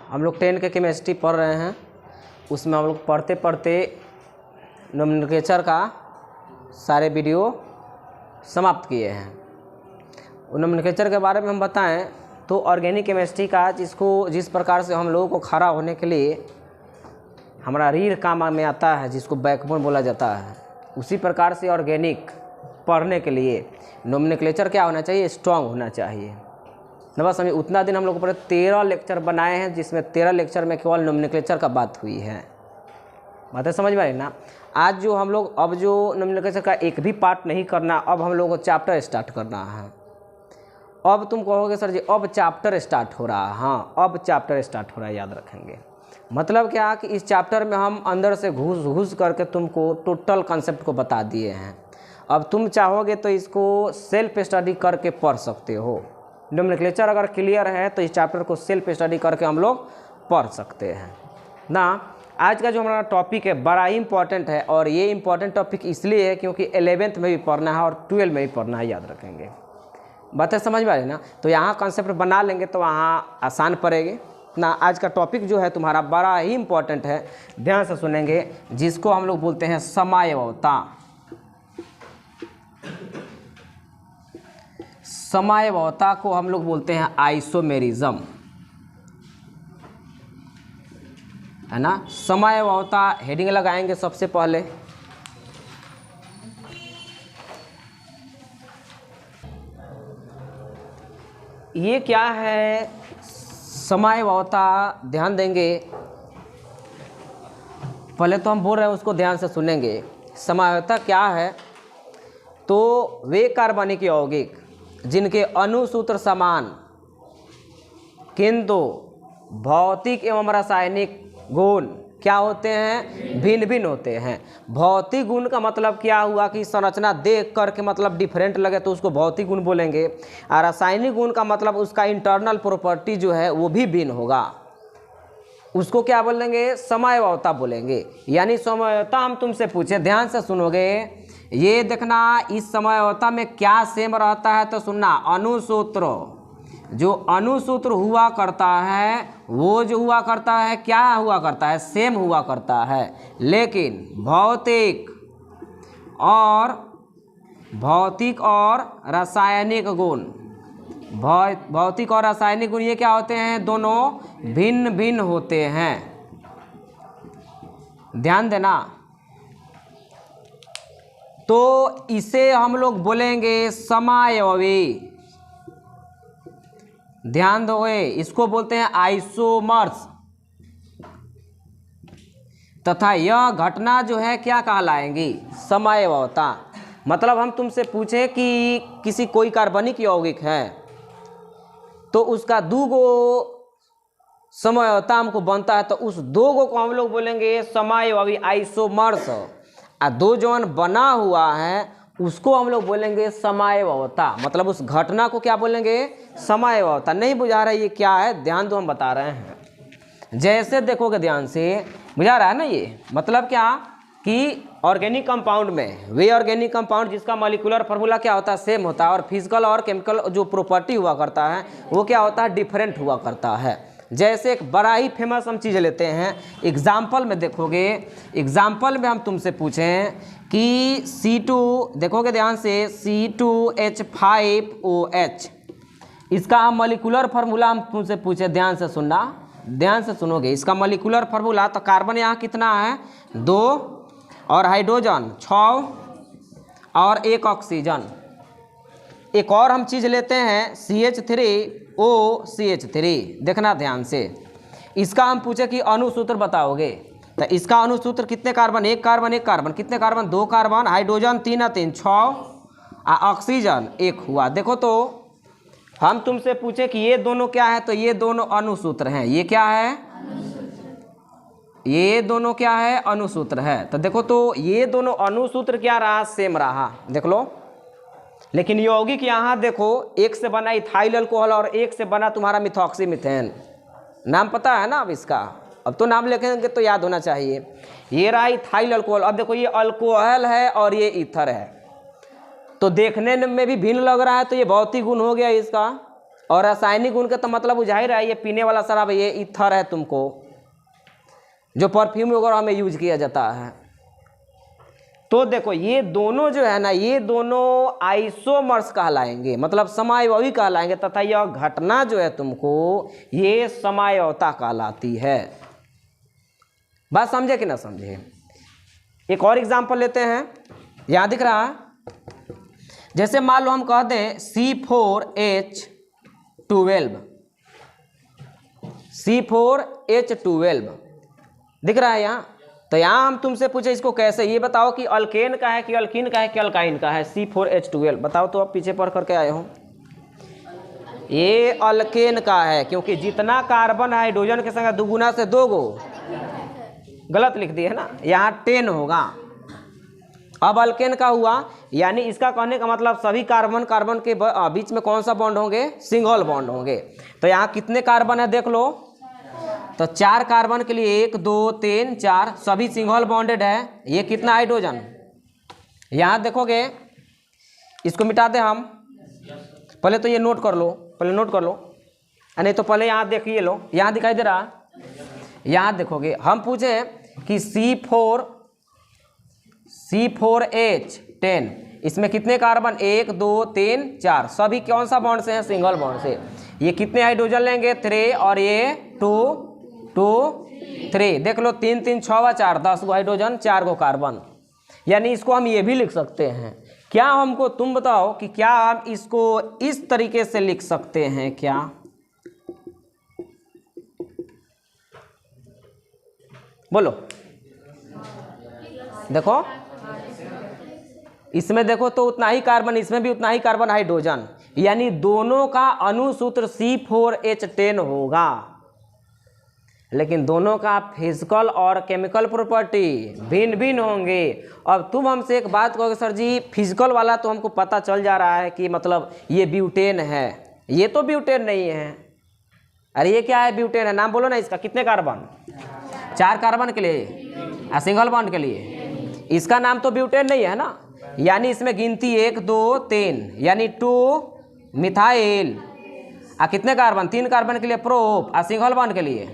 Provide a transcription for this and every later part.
हम लोग 10 के केमिस्ट्री पढ़ रहे हैं। उसमें हम लोग पढ़ते पढ़ते नोमेनक्लेचर का सारे वीडियो समाप्त किए हैं। नोमेनक्लेचर के बारे में हम बताएं तो ऑर्गेनिक केमिस्ट्री का जिस प्रकार से हम लोगों को खड़ा होने के लिए हमारा रीढ़ काम में आता है, जिसको बैकबोन बोला जाता है, उसी प्रकार से ऑर्गेनिक पढ़ने के लिए नोमेनक्लेचर क्या होना चाहिए? स्ट्रांग होना चाहिए ना। बस हमें उतना दिन हम लोग पर 13 लेक्चर बनाए हैं, जिसमें 13 लेक्चर में केवल नोमेनक्लेचर का बात हुई है। बातें समझ में आई ना। आज जो हम लोग अब जो नोमेनक्लेचर का एक भी पार्ट नहीं करना, अब हम लोगों को चैप्टर स्टार्ट करना है। अब तुम कहोगे सर जी अब चैप्टर स्टार्ट हो रहा है। हाँ, अब चैप्टर स्टार्ट हो रहा है, याद रखेंगे। मतलब क्या कि इस चैप्टर में हम अंदर से घुस करके तुमको टोटल कॉन्सेप्ट को बता दिए हैं। अब तुम चाहोगे तो इसको सेल्फ स्टडी करके पढ़ सकते हो। नोमेनक्लेचर अगर क्लियर है तो इस चैप्टर को सेल्फ स्टडी करके हम लोग पढ़ सकते हैं ना। आज का जो हमारा टॉपिक है बड़ा ही इंपॉर्टेंट है, और ये इंपॉर्टेंट टॉपिक इसलिए है क्योंकि 11th में भी पढ़ना है और 12 में भी पढ़ना है, याद रखेंगे। बातें समझ में आ रही ना। तो यहाँ कॉन्सेप्ट बना लेंगे तो वहाँ आसान पड़ेगी ना। आज का टॉपिक जो है तुम्हारा बड़ा ही इंपॉर्टेंट है, ध्यान से सुनेंगे, जिसको हम लोग बोलते हैं समयावता। समयावता को हम लोग बोलते हैं आइसोमेरिज्म, है ना। समयावता हेडिंग लगाएंगे सबसे पहले। ये क्या है समयावता, ध्यान देंगे। पहले तो हम बोल रहे हैं उसको ध्यान से सुनेंगे। समयावता क्या है? तो वे कार्बनिक यौगिक जिनके अणुसूत्र समान किंतु भौतिक एवं रासायनिक गुण क्या होते हैं? भिन्न भिन्न होते हैं। भौतिक गुण का मतलब क्या हुआ कि संरचना देख करके मतलब डिफरेंट लगे तो उसको भौतिक गुण बोलेंगे, और रासायनिक गुण का मतलब उसका इंटरनल प्रॉपर्टी जो है वो भी भिन्न होगा, उसको क्या बोलेंगे? समयावता बोलेंगे। यानी समयावता हम तुमसे पूछे, ध्यान से सुनोगे, ये देखना इस समयावता में क्या सेम रहता है तो सुनना। अणुसूत्र, जो अणुसूत्र हुआ करता है वो जो हुआ करता है क्या हुआ करता है? सेम हुआ करता है। लेकिन भौतिक और रासायनिक गुण, भौतिक और रासायनिक गुण ये क्या होते हैं? दोनों भिन्न भिन्न होते हैं, ध्यान देना। तो इसे हम लोग बोलेंगे समायवी, ध्यान दोगे। इसको बोलते हैं आइसोमर्स। तथा यह घटना जो है क्या कहलाएंगी? समयावता। मतलब हम तुमसे पूछे कि किसी कोई कार्बनिक यौगिक है तो उसका 2 गो समयावता हमको बनता है, तो उस 2 गो को हम लोग बोलेंगे समायवी आइसोमर्स। और 2 जौन बना हुआ है उसको हम लोग बोलेंगे समयावता। मतलब उस घटना को क्या बोलेंगे? समयावता। नहीं बुझा रहा है ये क्या है? ध्यान दो, हम बता रहे हैं। जैसे देखोगे ध्यान से, बुझा रहा है ना ये? मतलब क्या कि ऑर्गेनिक कंपाउंड में वे ऑर्गेनिक कंपाउंड जिसका मॉलिक्यूलर फार्मूला क्या होता है? सेम होता है, और फिजिकल और केमिकल जो प्रॉपर्टी हुआ करता है वो क्या होता है? डिफरेंट हुआ करता है। जैसे एक बड़ा ही फेमस हम चीज़ लेते हैं, एग्जाम्पल में देखोगे, एग्जाम्पल में हम तुमसे पूछें कि C2, देखोगे ध्यान से, C2H5OH, इसका हम मॉलिक्यूलर फार्मूला हम तुमसे पूछे, ध्यान से सुनना, ध्यान से सुनोगे। इसका मॉलिक्यूलर फार्मूला, तो कार्बन यहाँ कितना है? 2, और हाइड्रोजन 6, और 1 ऑक्सीजन। एक और हम चीज़ लेते हैं CH3OCH3, देखना ध्यान से। इसका हम पूछे कि अणुसूत्र बताओगे, तो इसका अणुसूत्र कितने कार्बन? 1 कार्बन 1 कार्बन, कितने कार्बन? 2 कार्बन, हाइड्रोजन 3 और 3 6, और ऑक्सीजन 1 हुआ। देखो तो हम तुमसे पूछे कि ये दोनों क्या है, तो ये दोनों अणुसूत्र हैं। ये क्या है? ये दोनों क्या है? अणुसूत्र है। तो देखो तो ये दोनों अणुसूत्र क्या रहा? सेम रहा, देख लो। लेकिन यौगिक यहाँ देखो, एक से बना इथाइल अल्कोहल और एक से बना तुम्हारा मिथॉक्सी मीथेन। नाम पता है ना अब इसका? अब तो नाम लिखेंगे तो याद होना चाहिए। ये रहा इथाइल अल्कोहल। अब देखो ये अल्कोहल है और ये ईथर है, तो देखने में भी भिन्न लग रहा है, तो ये भौतिक गुण हो गया इसका। और रासायनिक गुण का तो मतलब बुझा ही रहा है, ये पीने वाला शराब, ये ईथर है तुमको, जो परफ्यूम वगैरह में यूज किया जाता है। तो देखो ये दोनों जो है ना, ये दोनों आइसोमर्स कहलाएंगे, मतलब समायवी कहलाएंगे, तथा यह घटना जो है तुमको ये समायवता कहलाती है। बात समझे कि ना समझे? एक और एग्जांपल लेते हैं, यहाँ दिख रहा है, जैसे मान लो हम कह दें C4H12, C4H12 दिख रहा है यहाँ। तो यहाँ हम तुमसे पूछे इसको कैसे, ये बताओ कि अल्केन का है कि अल्कीन का है कि अल्काइन का है C4H12, बताओ तो आप पीछे पढ़ करके आए हो। ये अल्केन का है, क्योंकि जितना कार्बन हाइड्रोजन के संग दुगुना से 2 गो, गलत लिख दिए है ना, यहाँ 10 होगा। अब अल्केन का हुआ, यानी इसका कहने का मतलब सभी कार्बन कार्बन के बीच में कौन सा बॉन्ड होंगे? सिंगल बॉन्ड होंगे। तो यहाँ कितने कार्बन है देख लो, तो 4 कार्बन के लिए 1 2 3 4 सभी सिंगल बॉन्डेड है। ये कितना हाइड्रोजन, यहाँ देखोगे, इसको मिटा दे हम, पहले तो ये नोट कर लो, पहले नोट कर लो, नहीं तो पहले यहाँ देखिए लो, यहाँ दिखाई दे रहा, यहाँ देखोगे। हम पूछे कि C4H10, इसमें कितने कार्बन? 1 2 3 4 सभी कौन सा बॉन्ड से हैं? सिंगल बॉन्ड से। ये कितने हाइड्रोजन लेंगे? 3, और ये 2 2 3, देख लो 3 3 6 4 10 गो हाइड्रोजन, 4 गो कार्बन। यानी इसको हम ये भी लिख सकते हैं क्या? हमको तुम बताओ कि क्या हम इसको इस तरीके से लिख सकते हैं क्या? बोलो, देखो इसमें देखो तो उतना ही कार्बन, इसमें भी उतना ही कार्बन हाइड्रोजन, यानी दोनों का अणुसूत्र C4H10 होगा, लेकिन दोनों का फिजिकल और केमिकल प्रॉपर्टी भिन्न भिन्न होंगे। अब तुम हमसे एक बात कहोगे, सर जी फिजिकल वाला तो हमको पता चल जा रहा है कि मतलब ये ब्यूटेन है, ये तो ब्यूटेन नहीं है। अरे ये क्या है? ब्यूटेन है। नाम बोलो ना इसका, कितने कार्बन? 4 कार्बन के लिए, सिंगल बॉन्ड के लिए, इसका नाम तो ब्यूटेन नहीं है ना, यानी इसमें गिनती 1 2 3, यानी 2 मिथाइल, कितने कार्बन? 3 कार्बन के लिए प्रोप, सिंगल बॉन्ड के लिए,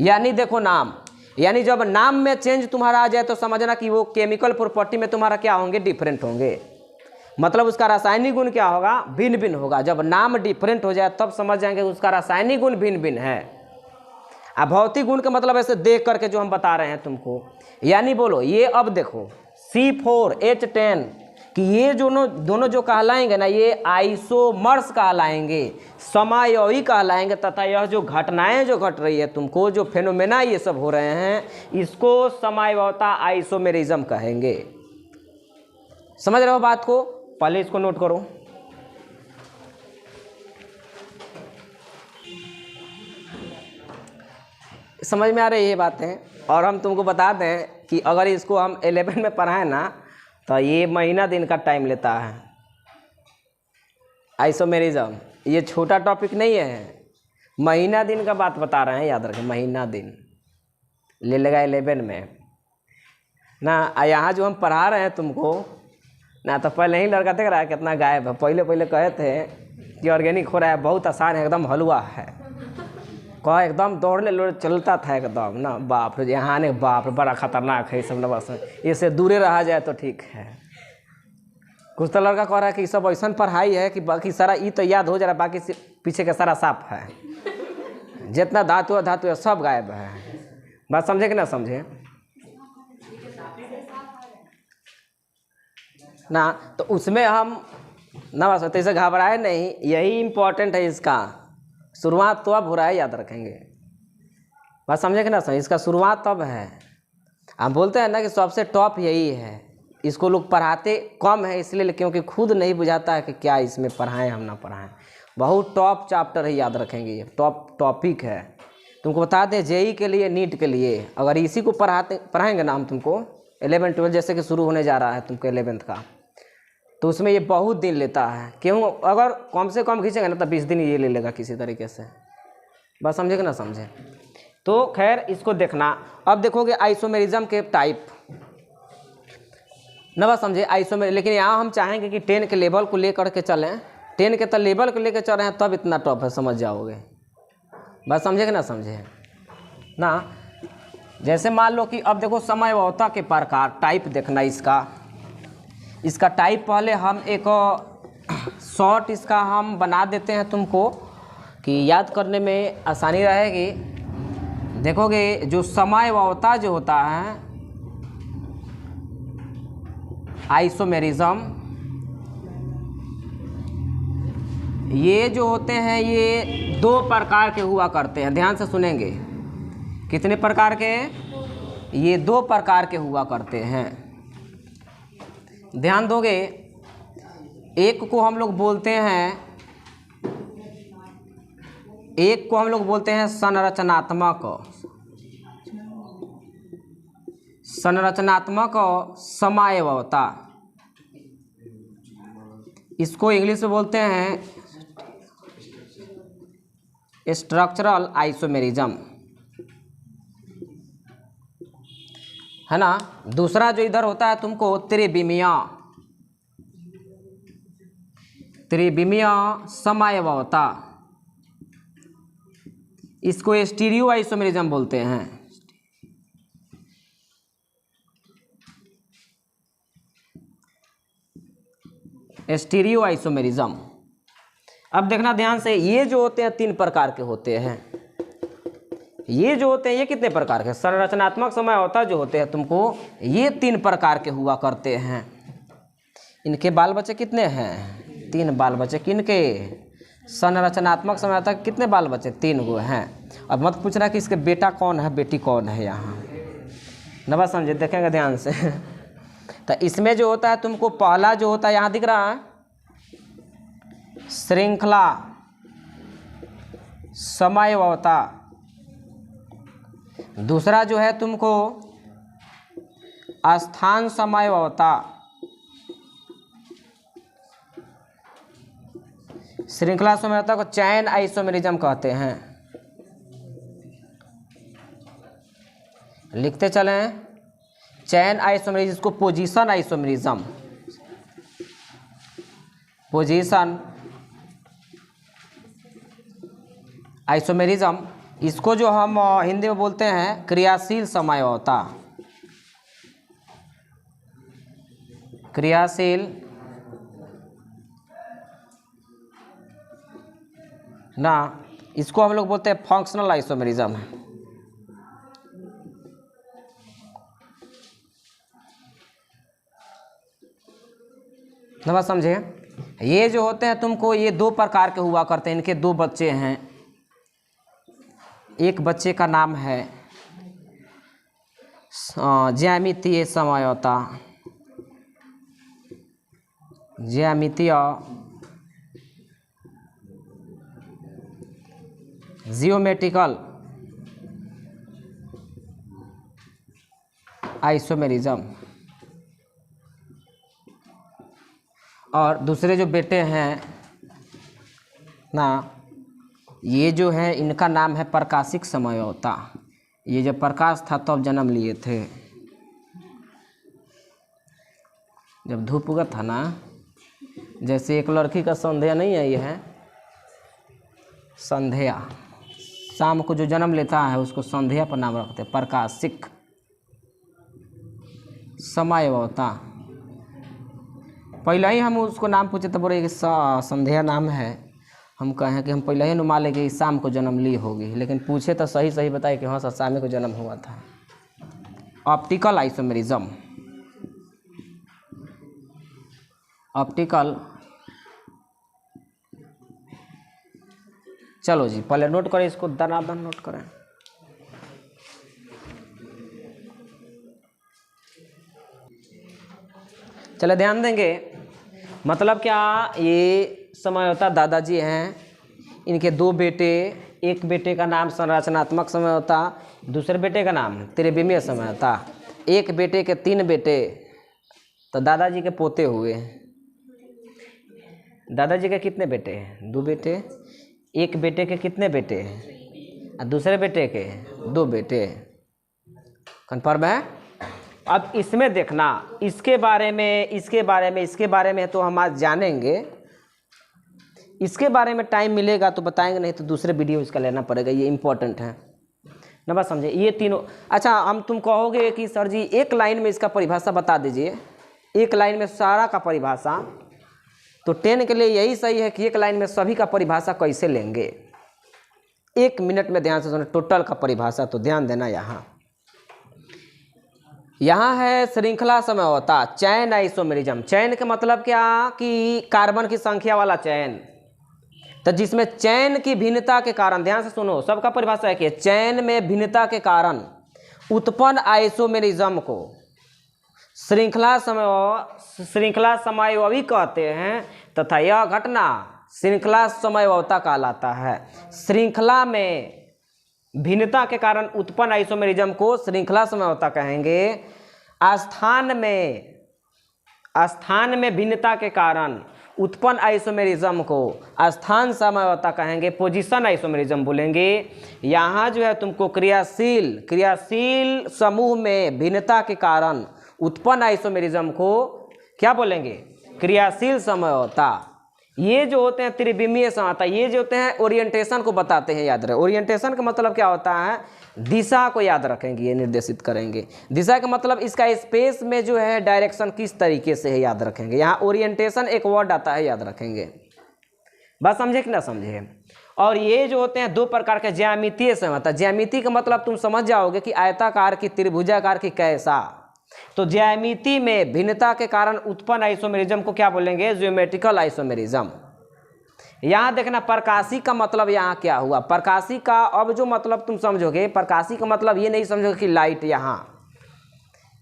यानी देखो नाम, यानी जब नाम में चेंज तुम्हारा आ जाए तो समझना कि वो केमिकल प्रॉपर्टी में तुम्हारा क्या होंगे? डिफरेंट होंगे, मतलब उसका रासायनिक गुण क्या होगा? भिन्न भिन्न होगा। जब नाम डिफरेंट हो जाए तब समझ जाएंगे उसका रासायनिक गुण भिन्न भिन्न है। अब भौतिक गुण का मतलब ऐसे देख करके जो हम बता रहे हैं तुमको, यानी बोलो ये अब देखो C4H10 कि ये दोनों जो कहलाएंगे ना, ये आइसोमर्स कहलाएंगे, समायवी कहलाएंगे, तथा यह जो घटनाएं जो घट रही है तुमको, जो फेनोमेना ये सब हो रहे हैं, इसको समायवता आइसोमेरिज्म कहेंगे। समझ रहे हो बात को? पहले इसको नोट करो। समझ में आ रही है ये बातें? और हम तुमको बता दें कि अगर इसको हम 11 में पढ़ाएं ना, तो ये महीना दिन का टाइम लेता है। आइसोमेरिज्म ये छोटा टॉपिक नहीं है, महीना दिन का बात बता रहे हैं, याद रखें, महीना दिन ले लेगा 11 में ना। यहाँ जो हम पढ़ा रहे हैं तुमको ना, तो पहले ही लड़का देख रहा है कितना गायब है। पहले कहे थे कि ऑर्गेनिक हो रहा है, बहुत आसान है, एकदम हलवा है, कह एकदम दौड़ने चलता था एकदम ना, बाप रे, यहाँ ने बाप रे बड़ा खतरनाक है ये सब ना, बस इससे दूरे रहा जाए तो ठीक है। कुछ तो लड़का कह रहा है कि सब ऐसा पढ़ाई है कि बाकी सारा ये तो याद हो जा रहा है, बाकी पीछे का सारा साफ है, जितना धातु है सब गायब है। बात समझे कि ना समझे ना? तो उसमें हम ना बस ऐसे घबराए नहीं, यही इम्पोर्टेंट है। इसका शुरुआत तो अब हो रहा है, याद रखेंगे। बात समझे कि ना समझे? इसका शुरुआत तब है। हम बोलते हैं ना कि सबसे टॉप यही है, इसको लोग पढ़ाते कम है इसलिए, क्योंकि खुद नहीं बुझाता है कि क्या इसमें पढ़ाएं हम ना पढ़ाएं। बहुत टॉप चैप्टर है, याद रखेंगे, ये टॉप टॉपिक है। तुमको बता दें जेई के लिए, नीट के लिए, अगर इसी को पढ़ाएंगे ना हम तुमको 11 12 जैसे कि शुरू होने जा रहा है तुमको 11th का, तो उसमें ये बहुत दिन लेता है। क्यों? अगर कम से कम खींचेंगे ना तो 20 दिन ये ले लेगा किसी तरीके से। बस समझे कि ना समझे? तो खैर इसको देखना। अब देखोगे आइसोमेरिज्म के टाइप ना, बस समझे आइसोमेर, लेकिन यहाँ हम चाहेंगे कि 10 के लेवल को लेकर के चलें, 10 के तो लेवल को लेकर चल रहे हैं, तब इतना टफ है, समझ जाओगे। बस समझे कि ना समझे ना। जैसे मान लो कि अब देखो समयावता के प्रकार, टाइप देखना इसका टाइप पहले हम एक शॉर्ट इसका हम बना देते हैं तुमको, कि याद करने में आसानी रहेगी। देखोगे जो समयावता जो होता है, आइसोमेरिज्म, ये जो होते हैं ये 2 प्रकार के हुआ करते हैं। ध्यान से सुनेंगे, कितने प्रकार के? ये 2 प्रकार के हुआ करते हैं। ध्यान दोगे, एक को हम लोग बोलते हैं संरचनात्मक समयावता। इसको इंग्लिश में बोलते हैं स्ट्रक्चरल आइसोमेरिज्म, है ना। दूसरा जो इधर होता है तुमको त्रिविमीय समयावता, इसको स्टीरियो आइसोमेरिज्म बोलते हैं। Stereo isomerism. अब देखना ध्यान से, ये जो होते हैं 3 प्रकार के होते हैं। ये जो होते हैं ये कितने प्रकार के? संरचनात्मक समयावता जो होते हैं तुमको, ये 3 प्रकार के हुआ करते हैं। इनके बाल बच्चे कितने हैं? 3 बाल बच्चे। किनके? संरचनात्मक समयावता के कितने बाल बच्चे? 3 गो हैं। अब मत पूछना कि इसके बेटा कौन है बेटी कौन है, यहाँ न बस समझे, देखेंगे ध्यान से। तो इसमें जो होता है तुमको, पहला जो होता है यहाँ दिख रहा है, श्रृंखला समयावता। दूसरा जो है तुमको स्थान समयावता। श्रृंखला समयावता को चैन आइसोमेरिज्म कहते हैं। लिखते चलें, चैन आइसोमेरिज्म, इसको पोजीशन आइसोमेरिज्म, पोजीशन आइसोमेरिज्म। इसको जो हम हिंदी में बोलते हैं क्रियाशील समयावता। क्रियाशील ना, इसको हम लोग बोलते हैं फंक्शनल आइसोमेरिज्म। नमस्ते, समझे। ये जो होते हैं तुमको, ये 2 प्रकार के हुआ करते हैं। इनके 2 बच्चे हैं। एक बच्चे का नाम है ज्यामितीय समयावता, ज्यामितीय जियोमेट्रिकल आइसोमेरिज्म। और दूसरे जो बेटे हैं ना, ये जो है इनका नाम है प्रकाशिक समयावता। ये जब प्रकाश था तब जन्म लिए थे, जब धूप उगा था ना। जैसे एक लड़की का संध्या नहीं है, ये है संध्या, शाम को जो जन्म लेता है उसको संध्या पर नाम रखते हैं, प्रकाशिक समयावता। पहले ही हम उसको नाम पूछे तो बोले कि संध्या नाम है। हम कहें कि हम पहले ही नुमा ले कि शाम को जन्म ली होगी, लेकिन पूछे तो सही बताए कि हाँ सर शाम को जन्म हुआ था। Optical isomerism, optical. चलो जी, पहले नोट करें इसको, दनादन नोट करें। चले ध्यान देंगे, मतलब क्या, ये समयावता दादाजी हैं, इनके 2 बेटे। एक बेटे का नाम संरचनात्मक समयावता, दूसरे बेटे का नाम त्रिविमीय समयावता। एक बेटे के 3 बेटे, तो दादाजी के पोते हुए। दादाजी के कितने बेटे हैं? 2 बेटे। एक बेटे के कितने बेटे हैं? और दूसरे बेटे के 2 बेटे। कन्फर्म है? अब इसमें देखना, इसके बारे में तो हम आज जानेंगे। इसके बारे में टाइम मिलेगा तो बताएंगे, नहीं तो दूसरे वीडियो इसका लेना पड़ेगा, ये इंपॉर्टेंट है ना। बात समझे, ये तीनों। अच्छा, हम तुम कहोगे कि सर जी एक लाइन में इसका परिभाषा बता दीजिए, एक लाइन में सारा का परिभाषा। तो 10 के लिए यही सही है कि एक लाइन में सभी का परिभाषा कैसे लेंगे। 1 मिनट में ध्यान से सुनो टोटल का परिभाषा, तो ध्यान देना। यहाँ है श्रृंखला समझौता, चैन आइसोमेरिज्म। चैन का मतलब क्या कि कार्बन की संख्या वाला चैन, तो जिसमें चैन की भिन्नता के कारण, ध्यान से सुनो सबका परिभाषा है कि चैन में भिन्नता के कारण उत्पन्न आइसोमेरिज्म को श्रृंखला समयवयी कहते हैं, तथा यह घटना श्रृंखला समयवयता कहलाता है। श्रृंखला में भिन्नता के कारण उत्पन्न आइसोमेरिज्म को श्रृंखला समयवयता कहेंगे। स्थान में भिन्नता के कारण उत्पन्न आइसोमेरिज्म को स्थान समयवयता कहेंगे, पोजीशन आइसोमेरिज्म बोलेंगे। यहाँ जो है तुमको क्रियाशील समूह में भिन्नता के कारण उत्पन्न आइसोमेरिज्म को क्या बोलेंगे, क्रियाशील समयवयता। ये जो होते हैं त्रिविमीय समयवयता, ये जो होते हैं ओरिएंटेशन को बताते हैं, याद रहे। ओरिएंटेशन का मतलब क्या होता है, दिशा को याद रखेंगे, ये निर्देशित करेंगे। दिशा का मतलब इसका स्पेस में जो है डायरेक्शन किस तरीके से है, याद रखेंगे। यहाँ ओरिएंटेशन एक वर्ड आता है, याद रखेंगे। बात समझे कि ना समझे। और ये जो होते हैं 2 प्रकार के ज्यामितीय समयवयता। ज्यामिति का मतलब तुम समझ जाओगे कि आयताकार की, त्रिभुजाकार की, कैसा। तो ज्यामिति में भिन्नता के कारण उत्पन्न आइसोमेरिज्म को क्या बोलेंगे, ज्योमेट्रिकल आइसोमेरिज्म। यहाँ देखना प्रकाशी का मतलब यहाँ क्या हुआ। प्रकाशी का अब जो मतलब तुम समझोगे, प्रकाशी का मतलब ये नहीं समझोगे कि लाइट। यहाँ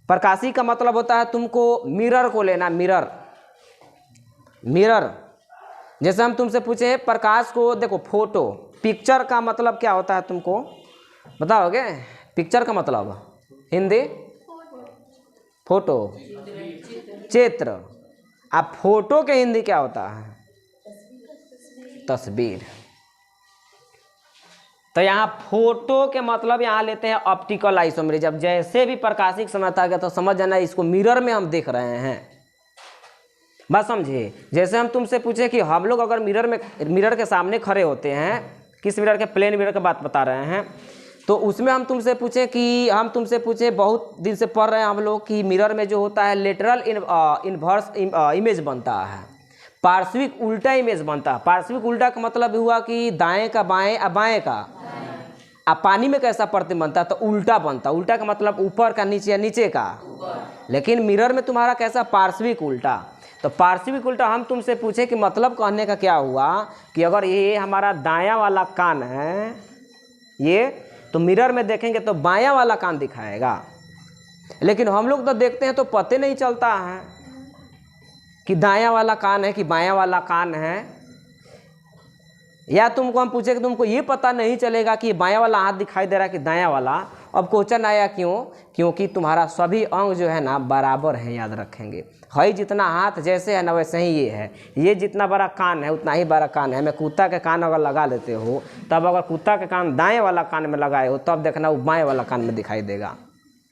प्रकाशी का मतलब होता है तुमको मिरर को लेना, मिरर। जैसे हम तुमसे पूछे प्रकाश को, देखो फोटो, पिक्चर का मतलब क्या होता है तुमको बताओगे। पिक्चर का मतलब हिंदी फोटो, चित्र। अब फोटो के हिंदी क्या होता है, तस्वीर। तो यहाँ फोटो के मतलब यहाँ लेते हैं ऑप्टिकल आइसोमेरिज्म। जैसे भी प्रकाशिक समझता है तो समझ जाना इसको मिरर में हम देख रहे हैं। बात समझिए। जैसे हम तुमसे पूछे कि हम लोग अगर मिरर के सामने खड़े होते हैं, किस मिरर के, प्लेन मिरर की बात बता रहे हैं, तो उसमें हम तुमसे पूछे बहुत दिन से पढ़ रहे हैं हम लोग कि मिरर में जो होता है लेटरल इन्वर्स इमेज बनता है, पार्श्विक उल्टा इमेज बनता है। पार्श्विक उल्टा का मतलब हुआ कि दाएं का बाएं और बाएं का। अब पानी में कैसा प्रतिबिंब बनता है, तो उल्टा बनता। उल्टा का मतलब ऊपर का नीचे या नीचे का। लेकिन मिरर में तुम्हारा कैसा, पार्श्विक उल्टा। तो पार्श्विक उल्टा हम तुमसे पूछे कि मतलब कहने का क्या हुआ कि अगर ये हमारा दायां वाला कान है, ये तो मिरर में देखेंगे तो बायां वाला कान दिखाएगा। लेकिन हम लोग तो देखते हैं तो पता नहीं चलता है कि दायां वाला कान है कि बायां वाला कान है। या तुमको हम पूछे कि तुमको ये पता नहीं चलेगा कि बायां वाला हाथ दिखाई दे रहा है कि दायां वाला। अब क्वेश्चन आया क्यों, क्योंकि तुम्हारा सभी अंग जो है ना बराबर है, याद रखेंगे। है जितना हाथ जैसे है ना वैसे ही ये है। ये जितना बड़ा कान है उतना ही बड़ा कान है। मैं कुत्ता के कान अगर लगा लेते हो, तब अगर कुत्ता के कान दाएं वाला कान में लगाए हो, तब देखना वो बाएं वाला कान में दिखाई देगा।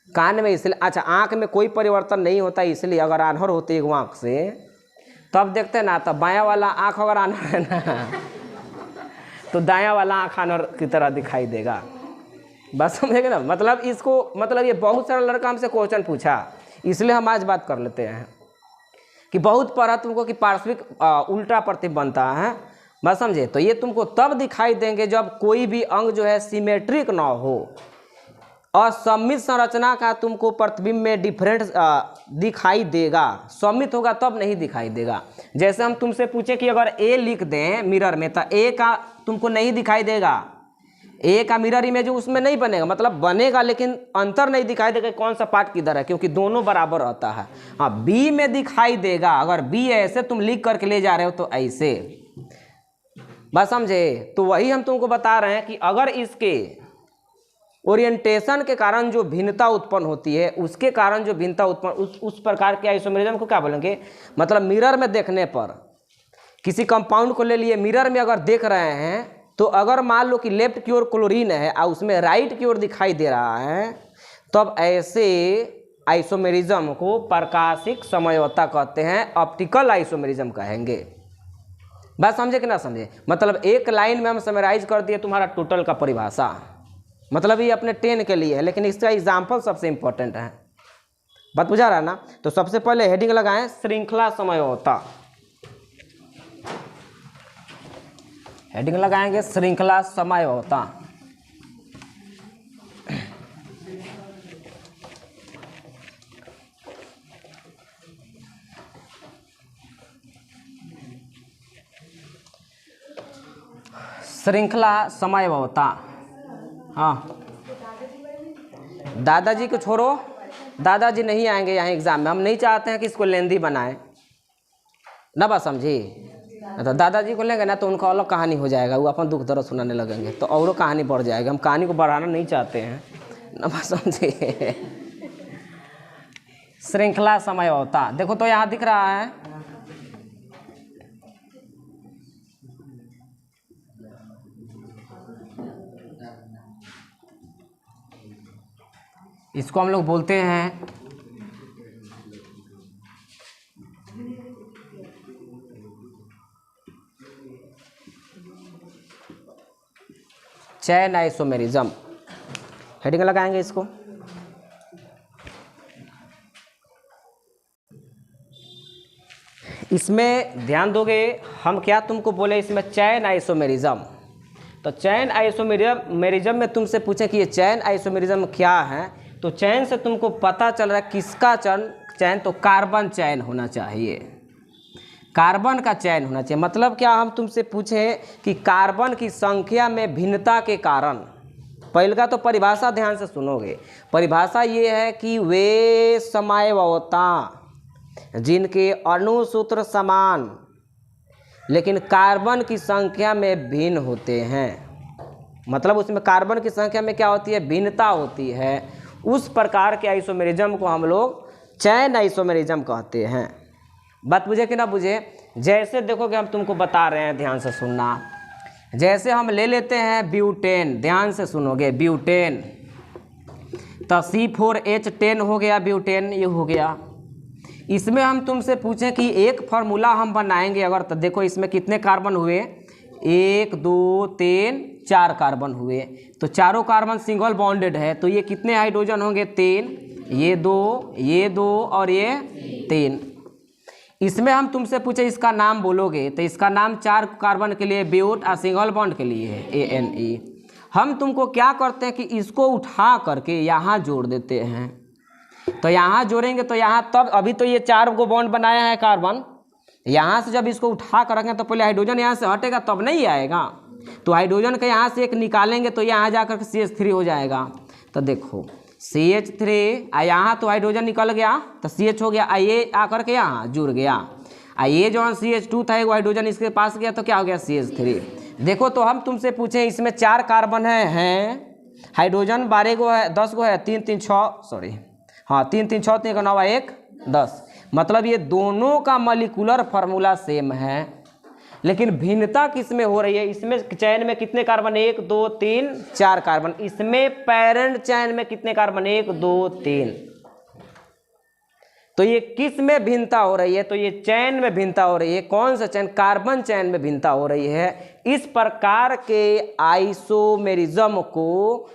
कान में इसलिए, अच्छा आँख में कोई परिवर्तन नहीं होता, इसलिए अगर आन्हर होती है आँख से तब देखते ना, तब बायां वाला आँख अगर आन्हर है ना तो दायां वाला आँख आन्हर की तरह दिखाई देगा। बस समझेंगे ना। मतलब इसको, मतलब ये बहुत सारा लड़का हमसे क्वेश्चन पूछा, इसलिए हम आज बात कर लेते हैं कि बहुत पढ़ा तुमको कि पार्श्विक उल्टा प्रतिबिंब बनता है। बस समझे। तो ये तुमको तब दिखाई देंगे जब कोई भी अंग जो है सिमेट्रिक ना हो। असममित संरचना का तुमको प्रतिबिंब में डिफरेंट दिखाई देगा। सममित होगा तब नहीं दिखाई देगा। जैसे हम तुमसे पूछे कि अगर ए लिख दें मिरर में, तो ए का तुमको नहीं दिखाई देगा। ए का मिरर इमेज उसमें नहीं बनेगा, मतलब बनेगा लेकिन अंतर नहीं दिखाई देगा कौन सा पार्ट किधर है, क्योंकि दोनों बराबर रहता है। हाँ, बी में दिखाई देगा। अगर बी ऐसे तुम लिख करके ले जा रहे हो तो ऐसे। बस समझे। तो वही हम तुमको बता रहे हैं कि अगर इसके ओरिएंटेशन के कारण जो भिन्नता उत्पन्न होती है, उसके कारण जो भिन्नता उत्पन्न, उस प्रकार के आइसोमेरिज्म को क्या बोलेंगे। मतलब मिरर में देखने पर, किसी कंपाउंड को ले लिए, मिरर में अगर देख रहे हैं तो अगर मान लो कि लेफ्ट की ओर क्लोरीन है और उसमें राइट की ओर दिखाई दे रहा है, तब ऐसे आइसोमेरिज्म को प्रकाशिक समयवयता कहते हैं, ऑप्टिकल आइसोमेरिज्म कहेंगे। बात समझे कि ना समझे? मतलब एक लाइन में हम समराइज कर दिए तुम्हारा टोटल का परिभाषा, मतलब ये अपने 10 के लिए है, लेकिन इसका एग्जाम्पल सबसे इंपॉर्टेंट है। बात बुझा रहा है ना? तो सबसे पहले हेडिंग लगाएं श्रृंखला समझौता। हेडिंग लगाएंगे श्रृंखला समझौता। श्रृंखला समझौता। हाँ, दादाजी को छोड़ो, दादाजी नहीं आएंगे यहाँ एग्जाम में। हम नहीं चाहते हैं कि इसको लेंदी बनाए ना, बात समझी? तो दादाजी को लेंगे ना तो उनका अलग कहानी हो जाएगा, वो अपन दुख दर्द सुनाने लगेंगे तो और कहानी बढ़ जाएगा। हम कहानी को बढ़ाना नहीं चाहते हैं ना, बात समझिए। श्रृंखला समझौता देखो तो यहाँ दिख रहा है, इसको हम लोग बोलते हैं चैन आइसोमेरिज्म। हेडिंग लगाएंगे इसको। इसमें ध्यान दोगे, हम क्या तुमको बोले इसमें चैन आइसोमेरिज्म। तो चैन आइसोमेरिज्म में तुमसे पूछे कि ये चैन आइसोमेरिज्म क्या है, तो चैन से तुमको पता चल रहा है किसका चैन, तो कार्बन चैन होना चाहिए, कार्बन का चयन होना चाहिए। मतलब क्या, हम तुमसे पूछे कि कार्बन की संख्या में भिन्नता के कारण, पहले का तो परिभाषा ध्यान से सुनोगे। परिभाषा ये है कि वे समयवता जिनके अणुसूत्र समान लेकिन कार्बन की संख्या में भिन्न होते हैं, मतलब उसमें कार्बन की संख्या में क्या होती है, भिन्नता होती है, उस प्रकार के आइसोमेरिज्म को हम लोग चैन आइसोमेरिज्म कहते हैं। बात बुझे कि ना बुझे? जैसे देखोगे हम तुमको बता रहे हैं, ध्यान से सुनना। जैसे हम ले लेते हैं ब्यूटेन, ध्यान से सुनोगे, ब्यूटेन तो C4H10 हो गया, ब्यूटेन ये हो गया। इसमें हम तुमसे पूछें कि एक फार्मूला हम बनाएंगे अगर, तो देखो इसमें कितने कार्बन हुए, 1 2 3 4 कार्बन हुए। तो चारों कार्बन सिंगल बॉन्डेड है, तो ये कितने हाइड्रोजन होंगे, 3, ये 2 और ये 3। इसमें हम तुमसे पूछे इसका नाम बोलोगे, तो इसका नाम 4 कार्बन के लिए ब्यूट और सिंगल बॉन्ड के लिए है ANE। हम तुमको क्या करते हैं कि इसको उठा करके यहाँ जोड़ देते हैं। तो यहाँ जोड़ेंगे तो यहाँ तब, अभी तो ये 4 गो बॉन्ड बनाया है कार्बन, यहाँ से जब इसको उठा कर रखें तो पहले हाइड्रोजन यहाँ से हटेगा तब नहीं आएगा। तो हाइड्रोजन के यहाँ से एक निकालेंगे तो यहाँ जा कर के CH3 हो जाएगा। तो देखो CH3 यहाँ तो हाइड्रोजन निकल गया तो CH हो गया, ये आकर के यहाँ जुड़ गया। ये जो CH2 था वो हाइड्रोजन इसके पास गया तो क्या हो गया, CH3। देखो तो हम तुमसे पूछे इसमें 4 कार्बन हैं, हाइड्रोजन 12 गो है, 10 गो है, 3 3 6 सॉरी हाँ 3 3 6 3 9 1 10। मतलब ये दोनों का मॉलिक्यूलर फार्मूला सेम है, लेकिन भिन्नता किस में हो रही है, इसमें चैन में कितने कार्बन, 1 2 3 4 कार्बन। इसमें पैरेंट चैन में कितने कार्बन, 1 2 3। तो ये किस में भिन्नता हो रही है, तो ये चैन में भिन्नता हो रही है। कौन सा चैन, कार्बन चैन में भिन्नता हो रही है। इस प्रकार के आइसोमेरिज्म को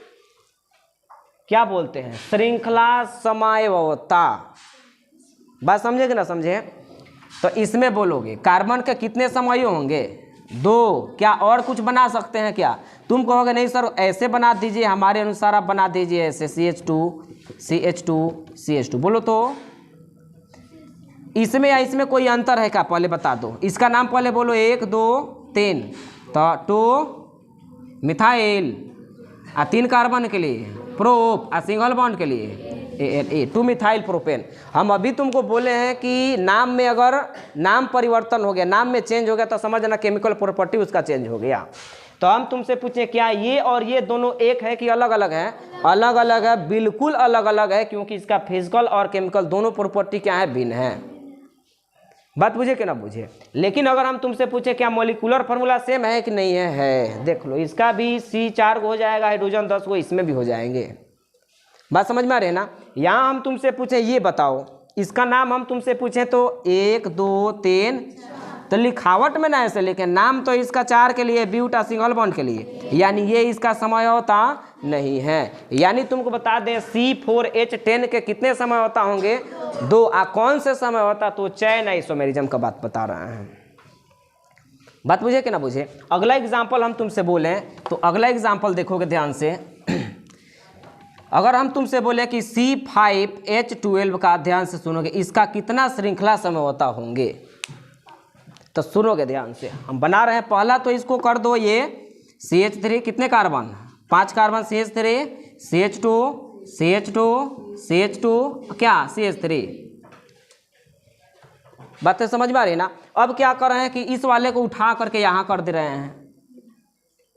क्या बोलते हैं, श्रृंखला समयवता। बात समझे कि ना समझे? तो इसमें बोलोगे कार्बन के कितने समयों होंगे, 2। क्या और कुछ बना सकते हैं क्या? तुम कहोगे नहीं सर ऐसे बना दीजिए, हमारे अनुसार आप बना दीजिए ऐसे, CH2 CH2 CH2। बोलो तो इसमें या इसमें कोई अंतर है क्या, पहले बता दो। इसका नाम पहले बोलो, 1 2 3 तो 2 मिथाइल 3 कार्बन के लिए, प्रोप सिंगल बॉन्ड के लिए ANA 2 मिथाइल प्रोपेन। हम अभी तुमको बोले हैं कि नाम में अगर नाम परिवर्तन हो गया, नाम में चेंज हो गया तो समझना केमिकल प्रॉपर्टी उसका चेंज हो गया। तो हम तुमसे पूछे क्या ये और ये दोनों एक है कि अलग अलग है? अलग अलग है, बिल्कुल अलग अलग है, क्योंकि इसका फिजिकल और केमिकल दोनों प्रॉपर्टी क्या है, भिन्न है। बात बुझे कि ना बुझे? लेकिन अगर हम तुमसे पूछे क्या मॉलिक्यूलर फार्मूला सेम है कि नहीं है, देख लो इसका भी C 4 हो जाएगा, हाइड्रोजन 10 को इसमें भी हो जाएंगे। बात समझ में आ रही है ना? यहाँ हम तुमसे पूछे ये बताओ, इसका नाम हम तुमसे पूछें तो 1 2 3 तो लिखावट में ना ऐसे लिखे, नाम तो इसका 4 के लिए, ब्यूटा सिंगल बॉन्ड के लिए, यानी ये इसका समझौता नहीं है। यानी तुमको बता दें C4H10 के कितने समझौता होंगे? 2। कौन से समझौता? तो चैन आइसोमेरिज्म का बात बता रहे हैं। बात बुझे कि ना बुझे? अगला एग्जाम्पल हम तुमसे बोलें तो अगला एग्जाम्पल देखोगे ध्यान से। अगर हम तुमसे बोले कि C5H12 का, ध्यान से सुनोगे, इसका कितना श्रृंखला समझौता होंगे? तो सुनोगे ध्यान से, हम बना रहे हैं। पहला तो इसको कर दो, ये CH3 कितने carbon? 5 carbon, CH3, CH2, CH2, CH2, क्या CH3। बातें समझ में आ रही ना? अब क्या कर रहे हैं कि इस वाले को उठा करके यहाँ कर दे रहे हैं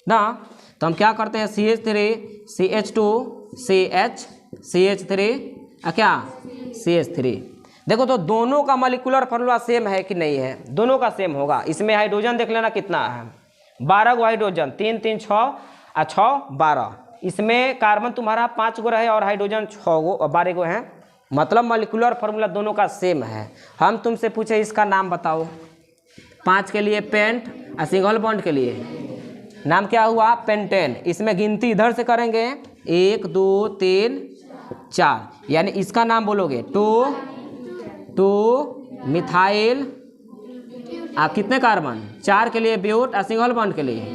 ना। तो हम क्या करते हैं, CH3, CH2, CH, CH3, क्या CH3। देखो तो दोनों का मॉलिक्यूलर फॉर्मूला सेम है कि नहीं है? दोनों का सेम होगा। इसमें हाइड्रोजन देख लेना कितना है, 12 गो हाइड्रोजन, 3 3 6 6 12। इसमें कार्बन तुम्हारा 5 गो रहे और हाइड्रोजन 6 गो और 12 गो हैं, मतलब मॉलिक्यूलर फॉर्मूला दोनों का सेम है। हम तुमसे पूछे इसका नाम बताओ। 5 के लिए पेंट और सिंगल बॉन्ड के लिए नाम क्या हुआ? पेंटेन। इसमें गिनती इधर से करेंगे, 1 2 3 4, यानी इसका नाम बोलोगे 2 मिथाइल। कितने कार्बन? 4 के लिए ब्यूट और सिंगल बॉन्ड के लिए।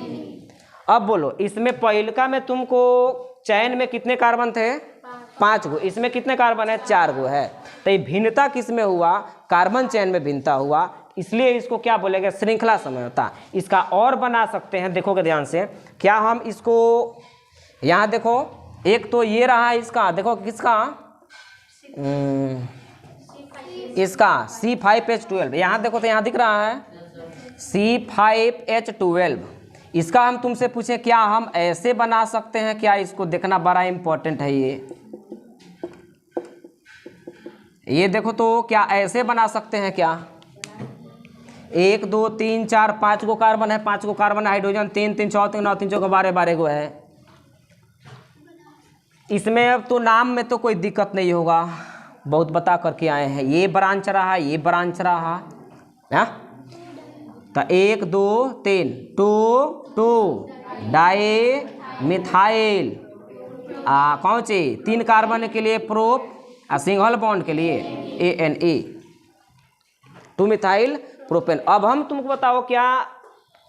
अब बोलो, इसमें पहिलका में तुमको चैन में कितने कार्बन थे? 5 गो। इसमें कितने कार्बन है? 4 गो है। तो ये भिन्नता किस में हुआ? कार्बन चैन में भिन्नता हुआ, इसलिए इसको क्या बोलेंगे? श्रृंखला समझौता। इसका और बना सकते हैं, देखोगे ध्यान से। क्या हम इसको, यहाँ देखो, एक तो ये रहा इसका, देखो किसका, इसका C5H12। यहाँ देखो तो यहाँ दिख रहा है C5H12। इसका हम तुमसे पूछे क्या हम ऐसे बना सकते हैं क्या? इसको देखना बड़ा इंपॉर्टेंट है। ये देखो तो क्या ऐसे बना सकते हैं क्या? 1 2 3 4 5 गो कार्बन है, 5 गो कार्बन हाइड्रोजन, 3 3 6 3 9 3 4 12 12 गो है। इसमें अब तो नाम में तो कोई दिक्कत नहीं होगा, बहुत बता करके आए हैं। ये ब्रांच रहा, ये ब्रांच रहा है। तो 1 2 3 2 डाई मिथाइल, कौन सी? 3 कार्बन के लिए प्रोप और सिंगल बॉन्ड के लिए ANA, 2 मिथाइल प्रोपेन। अब हम तुमको बताओ क्या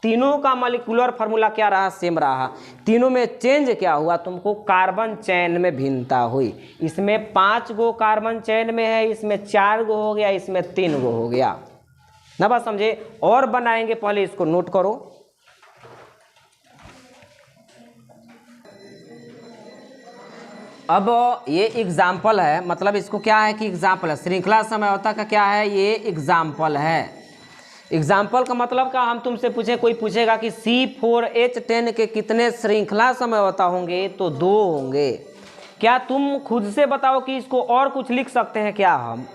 तीनों का मॉलिक्यूलर फार्मूला क्या रहा? सेम रहा। तीनों में चेंज क्या हुआ? तुमको कार्बन चैन में भिन्नता हुई। इसमें 5 गो कार्बन चैन में है, इसमें 4 गो हो गया, इसमें 3 गो हो गया ना। बात समझे? और बनाएंगे, पहले इसको नोट करो। अब ये एग्जाम्पल है, मतलब इसको क्या है कि एग्जाम्पल है। श्रृंखला समझौता का क्या है? ये एग्जाम्पल है। एग्जाम्पल का मतलब का हम तुमसे पूछे, कोई पूछेगा कि C4H10 के कितने श्रृंखला समझौता होंगे? तो 2 होंगे। क्या तुम खुद से बताओ कि इसको और कुछ लिख सकते हैं क्या? हम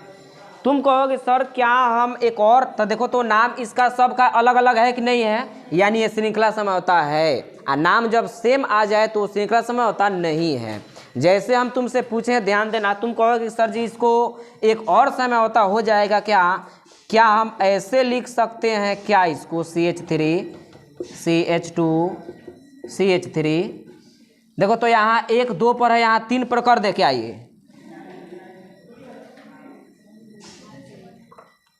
तुम कहोगे सर क्या हम एक और, तो देखो तो नाम इसका सबका अलग अलग है कि नहीं है, यानी ये श्रृंखला समझौता है। और नाम जब सेम आ जाए तो श्रृंखला समझौता नहीं है। जैसे हम तुमसे पूछे, ध्यान देना, तुम कहोगे सर जी इसको एक और समझौता हो जाएगा क्या? क्या हम ऐसे लिख सकते हैं क्या इसको? CH3 CH2 CH3। देखो तो यहाँ 1 2 पर है, यहाँ 3 पर कर दे क्या? ये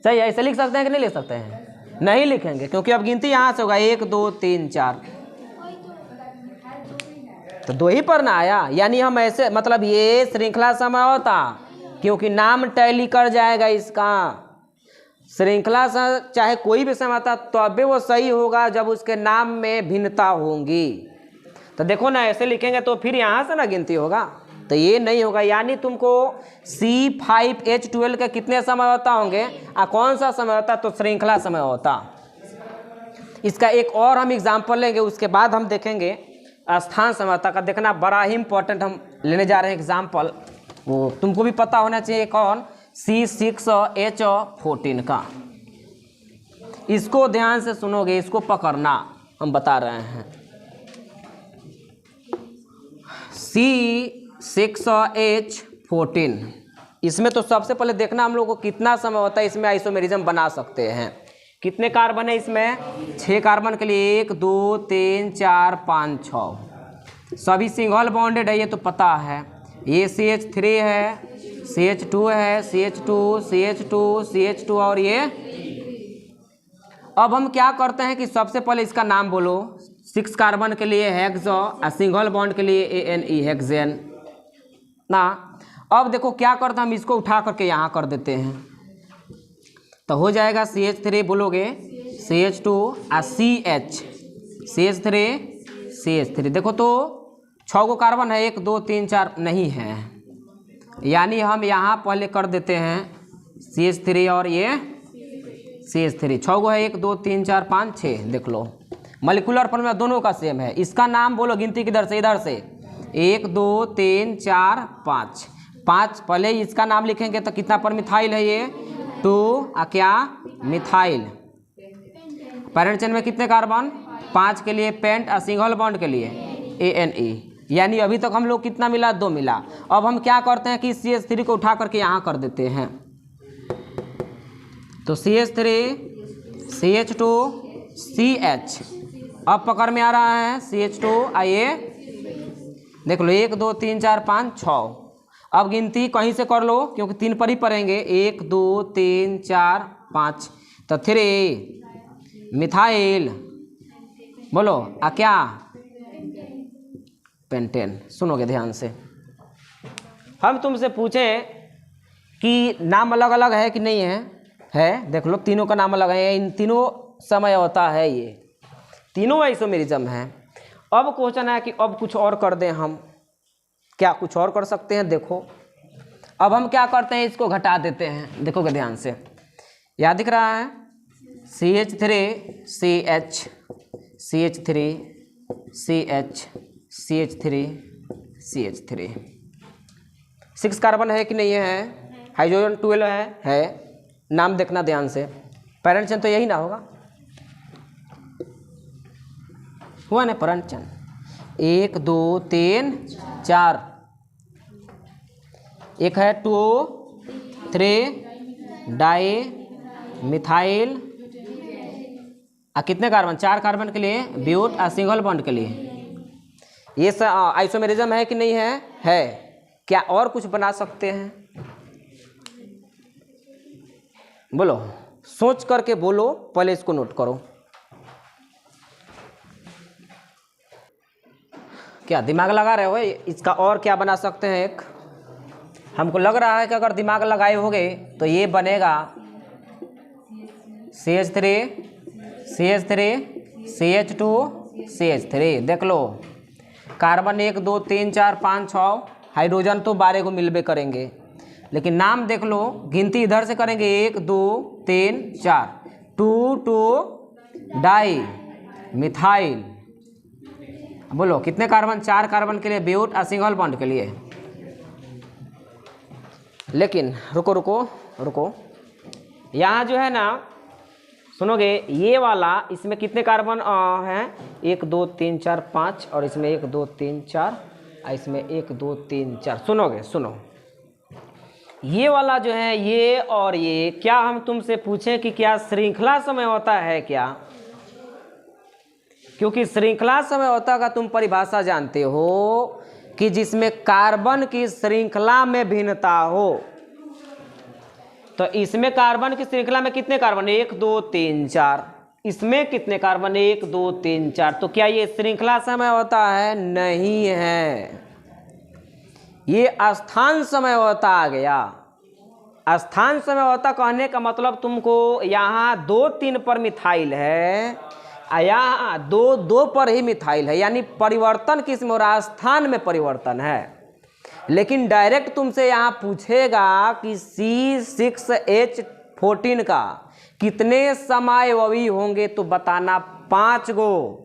सही है? ऐसे लिख सकते हैं कि नहीं लिख सकते हैं? नहीं लिखेंगे, क्योंकि अब गिनती यहाँ से होगा 1 2 3 4, तो 2 ही पर ना आया। यानी हम ऐसे, मतलब ये श्रृंखला समझौता, क्योंकि नाम टैली कर जाएगा इसका। श्रृंखला से चाहे कोई भी समझौता तभी वो सही होगा जब उसके नाम में भिन्नता होंगी। तो देखो ना, ऐसे लिखेंगे तो फिर यहाँ से ना गिनती होगा, तो ये नहीं होगा। यानी तुमको C5H12 के कितने समझौता होंगे? कौन सा समझौता? तो श्रृंखला समझौता। इसका एक और हम एग्जाम्पल लेंगे, उसके बाद हम देखेंगे स्थान समझौता का। देखना बड़ा ही इंपॉर्टेंट हम लेने जा रहे हैं एग्जाम्पल, वो तुमको भी पता होना चाहिए। कौन? C6H14 का। इसको ध्यान से सुनोगे, इसको पकड़ना, हम बता रहे हैं। C6H14, इसमें तो सबसे पहले देखना हम लोग को कितना समय होता है इसमें आइसोमेरिज्म बना सकते हैं। कितने कार्बन है इसमें? 6 कार्बन के लिए 1 2 3 4 5 6 सभी सिंगल बॉन्डेड है, ये तो पता है। ये CH3 है, CH2 है, CH2 CH2 CH2 और ये। अब हम क्या करते हैं कि सबसे पहले इसका नाम बोलो। 6 कार्बन के लिए हेक्सो और सिंगल बॉन्ड के लिए ANE हेक्सेन ना। अब देखो क्या करते हैं, हम इसको उठा करके यहाँ कर देते हैं तो हो जाएगा CH3 बोलोगे, CH2 और CH3 देखो तो 6 गो कार्बन है, 1 2 3 4 नहीं है, यानी हम यहाँ पहले कर देते हैं CH3 और ये CH3 6 गो है, 1 2 3 4 5 6 देख लो। मॉलिक्यूलर फॉर्मूला दोनों का सेम है। इसका नाम बोलो गिनती किधर से, इधर से 1 2 3 4 5 5 पहले इसका नाम लिखेंगे तो कितना पर मिथाइल है ये 2 क्या मिथाइल। पैरेंट चेन में कितने कार्बन? 5 के लिए पेंट और सिंगल बॉन्ड के लिए ANE, यानी अभी तक हम लोग कितना मिला? 2 मिला। अब हम क्या करते हैं कि CH3 को उठा करके यहाँ कर देते हैं तो CH3 CH2 CH अब पकड़ में आ रहा है CH2 आइए देख लो 1 2 3 4 5 6। अब गिनती कहीं से कर लो क्योंकि 3 पर ही पढ़ेंगे 1 2 3 4 5 तो 3 मिथाइल बोलो क्या पेंटेन। सुनोगे ध्यान से, हम तुमसे पूछें कि नाम अलग अलग है कि नहीं है देख लो तीनों का नाम अलग है, इन तीनों समय होता है, ये तीनों आइसोमेरिज्म है। अब क्वेश्चन है कि अब कुछ और कर दें हम, क्या कुछ और कर सकते हैं? देखो अब हम क्या करते हैं, इसको घटा देते हैं, देखोगे ध्यान से, याद दिख रहा है CH3 CH CH3 CH CH3 CH3 6 carbon है कि नहीं है? हाइड्रोजन 12 है। नाम देखना ध्यान से, पैरेंट चेन तो यही ना होगा, हुआ ना पैरेंट चेन 1 2 3 4 एक है 2 3 डाई मिथाइल कितने कार्बन? 4 कार्बन के लिए ब्यूट और सिंगल बॉन्ड के लिए। ये आइसोमेरिज्म है कि नहीं है? क्या और कुछ बना सकते हैं? बोलो, सोच करके बोलो, पहले इसको नोट करो। क्या दिमाग लगा रहे हो? इसका और क्या बना सकते हैं? एक हमको लग रहा है कि अगर दिमाग लगाए होगे तो ये बनेगा CH3 CH2 CH3 देख लो कार्बन 1 2 3 4 5 6 हाइड्रोजन तो 12 को मिलबे करेंगे, लेकिन नाम देख लो, गिनती इधर से करेंगे 1 2 3 4 2 2 डाई मिथाइल बोलो कितने कार्बन? 4 कार्बन के लिए ब्यूट और सिंगल बॉन्ड के लिए। लेकिन रुको यहाँ जो है ना, सुनोगे ये वाला, इसमें कितने कार्बन हैं? 1 2 3 4 5 और इसमें 1 2 3 4 और इसमें 1 2 3 4। सुनोगे, सुनो, ये वाला जो है ये और ये, क्या हम तुमसे पूछें कि क्या श्रृंखला समय होता है क्या? क्योंकि श्रृंखला समझौता का तुम परिभाषा जानते हो कि जिसमें कार्बन की श्रृंखला में भिन्नता हो। तो इसमें कार्बन की श्रृंखला में कितने कार्बन? 1 2 3 4। इसमें कितने कार्बन? 1 2 3 4। तो क्या ये श्रृंखला समझौता है? नहीं है, ये स्थान समझौता आ गया। स्थान समझौता कहने का मतलब तुमको यहाँ 2 3 पर मिथाइल है, यहाँ 2 2 पर ही मिथाइल है, यानी परिवर्तन किसमें हो रहा है? स्थान में परिवर्तन है। लेकिन डायरेक्ट तुमसे यहाँ पूछेगा कि C6H14 का कितने समायवी होंगे तो बताना 5 गो।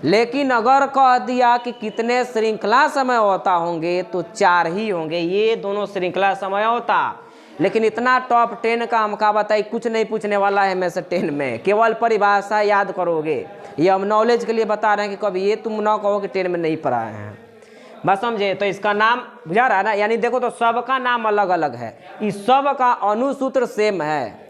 लेकिन अगर कह दिया कि कितने श्रृंखला समझौता होंगे तो 4 ही होंगे, ये दोनों श्रृंखला समझौता। लेकिन इतना टॉप 10 का हम क्या बताइए, कुछ नहीं पूछने वाला है में से 10 में, केवल परिभाषा याद करोगे। ये हम नॉलेज के लिए बता रहे हैं कि कभी ये तुम ना कहो कि 10 में नहीं पढ़ाए हैं, बस समझे। तो इसका नाम बुझा रहा है ना, यानी देखो तो सबका नाम अलग अलग है, इस सब का अनुसूत्र सेम है।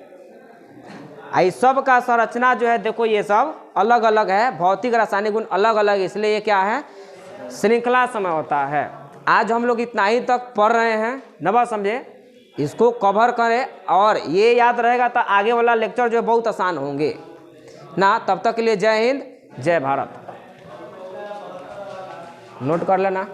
इस सब का संरचना जो है देखो ये सब अलग अलग है, भौतिक रासायनिक गुण अलग अलग, इसलिए ये क्या है, श्रृंखला समय होता है। आज हम लोग इतना ही तक पढ़ रहे हैं, नवा समझे, इसको कवर करें और ये याद रहेगा तो आगे वाला लेक्चर जो है बहुत आसान होंगे ना। तब तक के लिए जय हिंद, जय भारत। नोट कर लेना।